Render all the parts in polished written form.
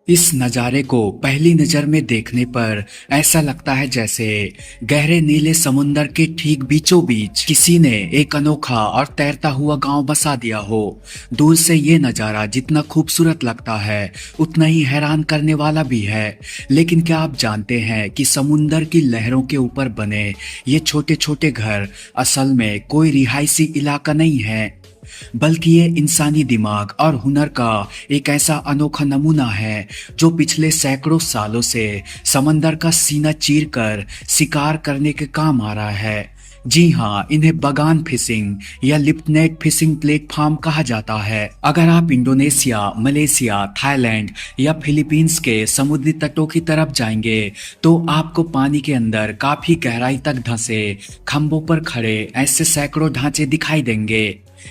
इस नज़ारे को पहली नज़र में देखने पर ऐसा लगता है जैसे गहरे नीले समुंदर के ठीक बीचों बीच किसी ने एक अनोखा और तैरता हुआ गांव बसा दिया हो। दूर से ये नज़ारा जितना खूबसूरत लगता है उतना ही हैरान करने वाला भी है। लेकिन क्या आप जानते हैं कि समुंदर की लहरों के ऊपर बने ये छोटे छोटे घर असल में कोई रिहायशी इलाका नहीं है, बल्कि ये इंसानी दिमाग और हुनर का एक ऐसा अनोखा नमूना है जो पिछले सैकड़ों सालों से समंदर का सीना चीर कर शिकार करने के काम आ रहा है। जी हाँ, इन्हें बगान फिशिंग या लिपनेट फिशिंग प्लेटफॉर्म कहा जाता है। अगर आप इंडोनेशिया, मलेशिया, थाईलैंड या फिलीपींस के समुद्री तटों की तरफ जाएंगे तो आपको पानी के अंदर काफी गहराई तक धंसे खंभों पर खड़े ऐसे सैकड़ों ढांचे दिखाई देंगे।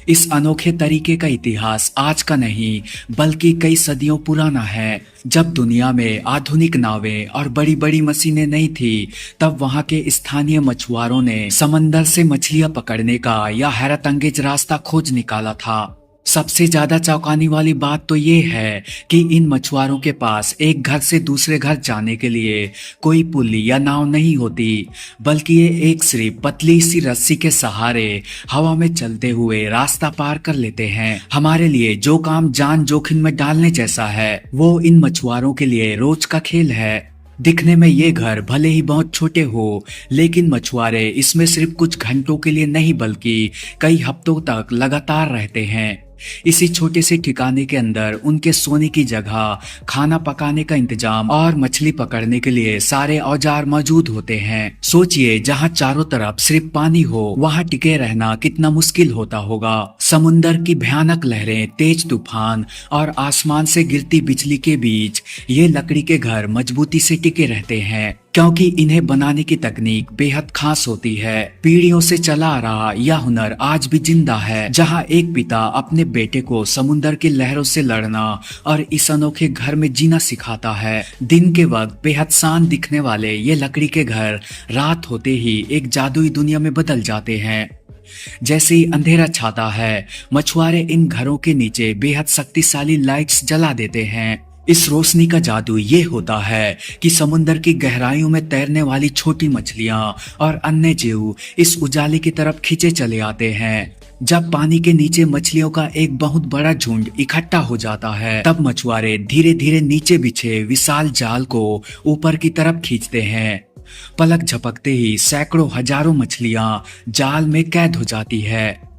इस अनोखे तरीके का इतिहास आज का नहीं बल्कि कई सदियों पुराना है। जब दुनिया में आधुनिक नावें और बड़ी बड़ी मशीनें नहीं थी, तब वहां के स्थानीय मछुआरों ने समंदर से मछलियां पकड़ने का यह हैरत अंगेज रास्ता खोज निकाला था। सबसे ज्यादा चौंकाने वाली बात तो ये है कि इन मछुआरों के पास एक घर से दूसरे घर जाने के लिए कोई पुली या नाव नहीं होती, बल्कि ये एक सिर्फ पतली सी रस्सी के सहारे हवा में चलते हुए रास्ता पार कर लेते हैं। हमारे लिए जो काम जान जोखिम में डालने जैसा है, वो इन मछुआरों के लिए रोज का खेल है। दिखने में ये घर भले ही बहुत छोटे हो, लेकिन मछुआरे इसमें सिर्फ कुछ घंटों के लिए नहीं बल्कि कई हफ्तों तक लगातार रहते हैं। इसी छोटे से ठिकाने के अंदर उनके सोने की जगह, खाना पकाने का इंतजाम और मछली पकड़ने के लिए सारे औजार मौजूद होते हैं। सोचिए, जहाँ चारों तरफ सिर्फ पानी हो, वहाँ टिके रहना कितना मुश्किल होता होगा। समुंदर की भयानक लहरें, तेज तूफान और आसमान से गिरती बिजली के बीच ये लकड़ी के घर मजबूती से टिके रहते हैं, क्योंकि इन्हें बनाने की तकनीक बेहद खास होती है। पीढ़ियों से चला आ रहा यह हुनर आज भी जिंदा है, जहां एक पिता अपने बेटे को समुंदर की लहरों से लड़ना और इस अनोखे घर में जीना सिखाता है। दिन के वक्त बेहद शांत दिखने वाले ये लकड़ी के घर रात होते ही एक जादुई दुनिया में बदल जाते हैं। जैसे ही अंधेरा छाता है, मछुआरे इन घरों के नीचे बेहद शक्तिशाली लाइट्स जला देते हैं। इस रोशनी का जादू ये होता है कि समुंदर की गहराइयों में तैरने वाली छोटी मछलियां और अन्य जीव इस उजाले की तरफ खींचे चले आते हैं। जब पानी के नीचे मछलियों का एक बहुत बड़ा झुंड इकट्ठा हो जाता है, तब मछुआरे धीरे धीरे नीचे बिछे विशाल जाल को ऊपर की तरफ खींचते हैं। पलक झपकते ही सैकड़ों हजारों मछलियां जाल में कैद हो जाती है।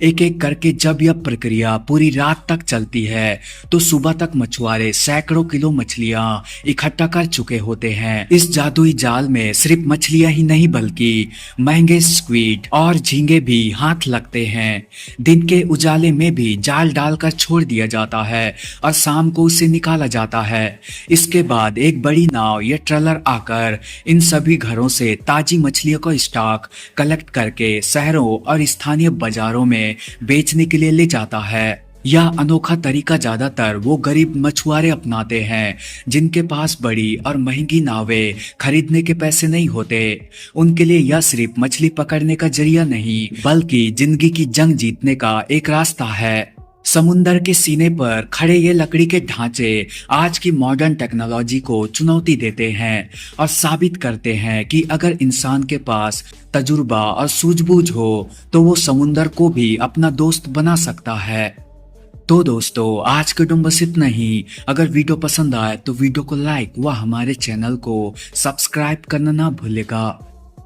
एक एक करके जब यह प्रक्रिया पूरी रात तक चलती है, तो सुबह तक मछुआरे सैकड़ों किलो मछलियां इकट्ठा कर चुके होते हैं। इस जादुई जाल में सिर्फ मछलियां ही नहीं बल्कि महंगे स्क्विड और झींगे भी हाथ लगते हैं। दिन के उजाले में भी जाल डालकर छोड़ दिया जाता है और शाम को उसे निकाला जाता है। इसके बाद एक बड़ी नाव या ट्रॉलर आकर इन सभी घरों से ताजी मछलियों का स्टॉक कलेक्ट करके शहरों और स्थानीय बाजारों में बेचने के लिए ले जाता है। यह अनोखा तरीका ज्यादातर वो गरीब मछुआरे अपनाते हैं जिनके पास बड़ी और महंगी नावें खरीदने के पैसे नहीं होते। उनके लिए यह सिर्फ मछली पकड़ने का जरिया नहीं बल्कि जिंदगी की जंग जीतने का एक रास्ता है। समुंदर के सीने पर खड़े ये लकड़ी के ढांचे आज की मॉडर्न टेक्नोलॉजी को चुनौती देते हैं और साबित करते हैं कि अगर इंसान के पास तजुर्बा और सूझबूझ हो तो वो समुंदर को भी अपना दोस्त बना सकता है। तो दोस्तों, आज के वीडियो में बस इतना ही। अगर वीडियो पसंद आए तो वीडियो को लाइक व हमारे चैनल को सब्सक्राइब करना ना भूलेगा।